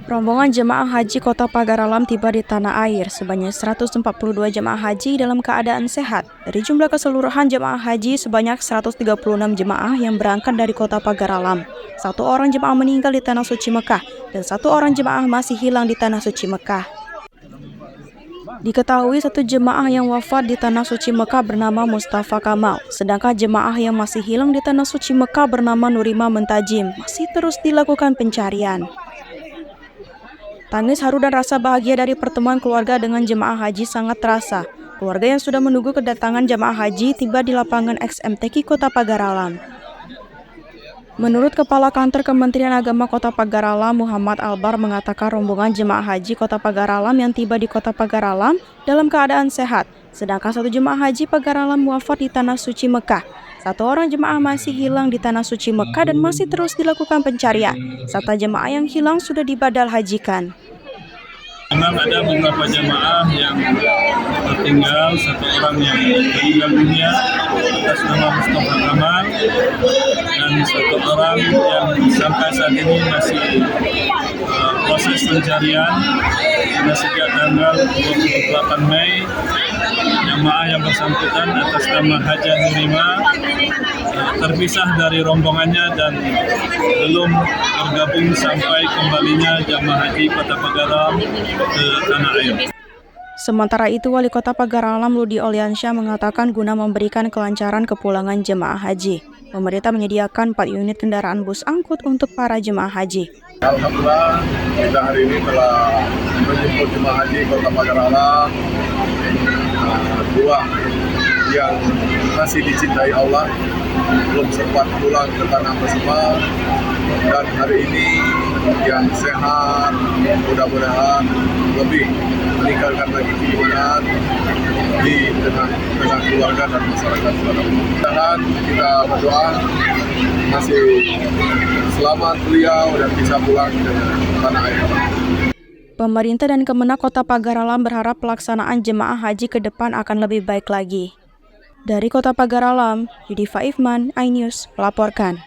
Rombongan jemaah haji Kota Pagar Alam tiba di tanah air. Sebanyak 142 jemaah haji dalam keadaan sehat. Dari jumlah keseluruhan jemaah haji sebanyak 136 jemaah yang berangkat dari Kota Pagar Alam. 1 orang jemaah meninggal di Tanah Suci Mekah dan 1 orang jemaah masih hilang di Tanah Suci Mekah. Diketahui 1 jemaah yang wafat di Tanah Suci Mekah bernama Mustafa Kamal, sedangkan jemaah yang masih hilang di Tanah Suci Mekah bernama Nurima Mentajim masih terus dilakukan pencarian. Tangis haru dan rasa bahagia dari pertemuan keluarga dengan jemaah haji sangat terasa. Keluarga yang sudah menunggu kedatangan jemaah haji tiba di lapangan XMTQ Kota Pagar Alam. Menurut Kepala Kantor Kementerian Agama Kota Pagar Alam, Muhammad Albar mengatakan rombongan jemaah haji Kota Pagar Alam yang tiba di Kota Pagar Alam dalam keadaan sehat, sedangkan 1 jemaah haji Pagar Alam wafat di Tanah Suci Mekah. 1 orang jemaah masih hilang di Tanah Suci Mekah dan masih terus dilakukan pencarian, serta jemaah yang hilang sudah dibadal hajikan. Memang ada beberapa jemaah yang tertinggal, 1 orang yang meninggal dunia atas nama Mustafa Kamal dan 1 orang yang sampai saat ini masih proses pencarian. Dan sejak tanggal 28 Mei jemaah yang bersangkutan atas nama Haja Nurima terpisah dari rombongannya dan belum bergabung sampai kembalinya jemaah haji Kota Pagar Alam ke tanah air. Sementara itu, Wali Kota Pagar Alam Ludi Oliansyah mengatakan guna memberikan kelancaran kepulangan jemaah haji, pemerintah menyediakan 4 unit kendaraan bus angkut untuk para jemaah haji. Alhamdulillah, kita hari ini telah menjemput jemaah haji Kota Pagar Alam, 2 yang masih dicintai Allah, belum sempat pulang ke tanah Mesma, dan hari ini yang sehat, mudah-mudahan lebih meningkatkan lagi keimanan di tengah keluarga dan masyarakat. Dan kita berdoa masih selamat beliau dan bisa pulang ke tanah air. Pemerintah dan Kemenak Kota Pagar Alam berharap pelaksanaan jemaah haji ke depan akan lebih baik lagi. Dari Kota Pagar Alam, Yudi Faifman, iNews melaporkan.